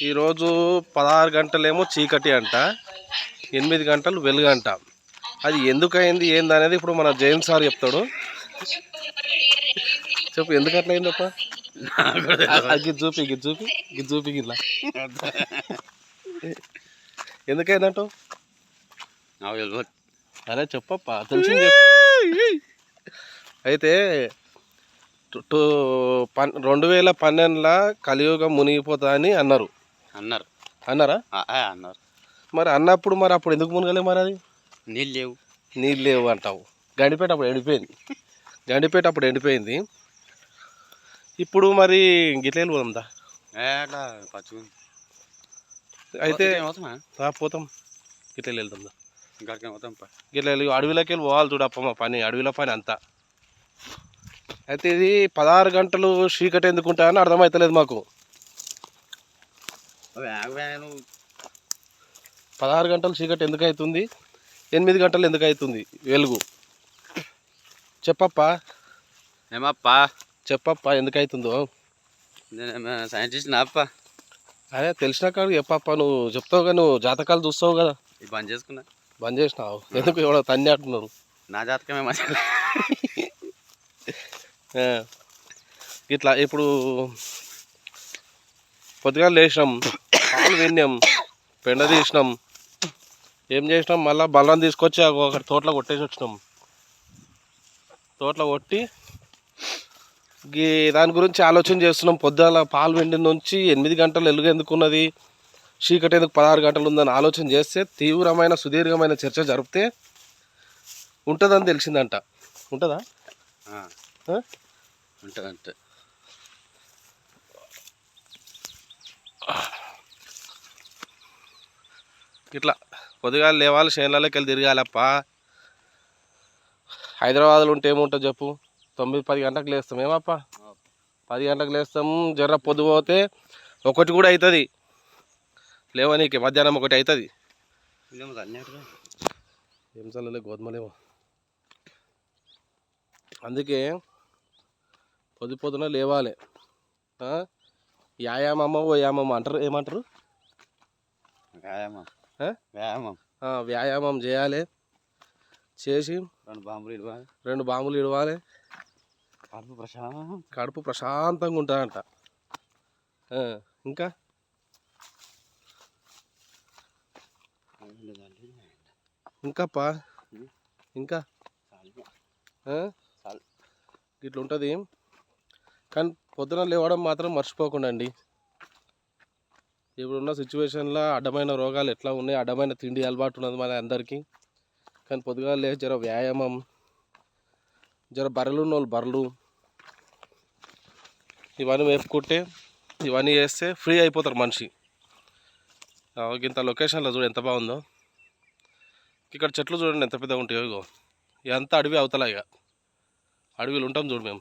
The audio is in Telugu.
ఈరోజు 16 గంటలేమో చీకటి అంట, 8 గంటలు వెలుగంట. అది ఎందుకయింది ఏందనేది ఇప్పుడు మన జైన్ సార్ చెప్తాడు. చెప్పు ఎందుకు అట్లా అయిందప్ప? గిది చూపి గిట్లా ఎందుకైందంటావు? అరే చెప్పప్ప, తెలిసింది చెప్పు. అయితే 2012 కలియుగం మునిగిపోతా అని అన్నారా? మరి అన్నప్పుడు మరి అప్పుడు ఎందుకు మునగలే? మరి అది నీళ్ళు లేవు అంటావు. గండిపేట అప్పుడు ఎండిపోయింది. ఇప్పుడు మరి గిట్ల పోదా? అయితే పోతాం, గిట్ల వెళ్తాం. గిట్ల అడవిలోకి వెళ్ళి పోవాలి చూడప్ప. మా పని అడవిలో పని అంతా. అయితే ఇది 16 గంటలు చీకటి ఎందుకుంటా అని అర్థమవుతలేదు మాకు. 16 గంటలు చీకటి ఎందుకు అవుతుంది, 8 గంటలు ఎందుకు అవుతుంది వెలుగు? చెప్పప్ప ఎందుకు అవుతుందో. సైంటిస్ట్ అదే తెలిసిన కాదు చెప్పప్ప. నువ్వు చెప్తావు కదా, నువ్వు జాతకాలు చూస్తావు కదా. బంద్ చేసినావు ఎందుకు? ఎవడో తన్ని అంటున్నారు. నా జాతకమే ఇట్లా ఇప్పుడు పొద్దుగా లేచినాం, పాలు విన్నాం, పెండ తీసినాం, ఏం చేసినాం, మళ్ళీ బల్లం తీసుకొచ్చి ఒకటి తోటలో కొట్టేసి వచ్చినాం. తోటలో కొట్టి దాని గురించి ఆలోచన చేస్తున్నాం. పొద్దున పాలు వెండి నుంచి 8 గంటలు వెలుగు ఎందుకున్నది, చీకటి ఎందుకు 16 గంటలు ఉందని ఆలోచన చేస్తే తీవ్రమైన సుదీర్ఘమైన చర్చ జరిపితే ఉంటుందని తెలిసిందంట. ఉంటుందా? ఉంటుందంటే ఇట్లా పొద్దుగాలు లేవాలి, చేనులకి వెళ్ళి తిరగాలప్ప. హైదరాబాద్లో ఉంటే ఏముంటుంది చెప్పు? 9-10 గంటలకు లేస్తాం. ఏమప్ప 10 గంటలకు లేస్తాం. జర్ర పొద్దు పోతే 1 కూడా అవుతుంది లేవనీకి. మధ్యాహ్నం 1 అవుతుంది. ఏం చల్లలే గోధుమలేమో. అందుకే పొద్దున లేవాలి. వ్యాయామమో వ్యాయామం అంటారు. ఏమంటారు? వ్యాయామం చేయాలి. చేసి 2 బాంబులు ఇడవాలి. కడుపు ప్రశాంతంగా ఉంటుందంట. ఇంకాప్ప ఇంకా ఇట్లా ఉంటుంది. కానీ పొద్దున లేవడం మాత్రం మర్చిపోకుండా అండి. ఇప్పుడున్న సిచ్యువేషన్లో అడ్డమైన రోగాలు ఎట్లా ఉన్నాయి, అడ్డమైన తిండి అలవాటు ఉన్నది మన అందరికీ. కానీ పొద్దుగా లేచి జర వ్యాయామం, జర బర్రెలు ఉన్న వాళ్ళు బర్రెలు ఇవన్నీ వేపుకుంటే, ఇవన్నీ చేస్తే ఫ్రీ అయిపోతారు మనిషి. ఇంత లొకేషన్లో చూడు ఎంత బాగుందో. ఇక్కడ చెట్లు చూడండి ఎంత పెద్దగా ఉంటాయో. ఇగో ఇదంతా అడవి అవతల. ఇక అడవిలో ఉంటాం చూడు మేము.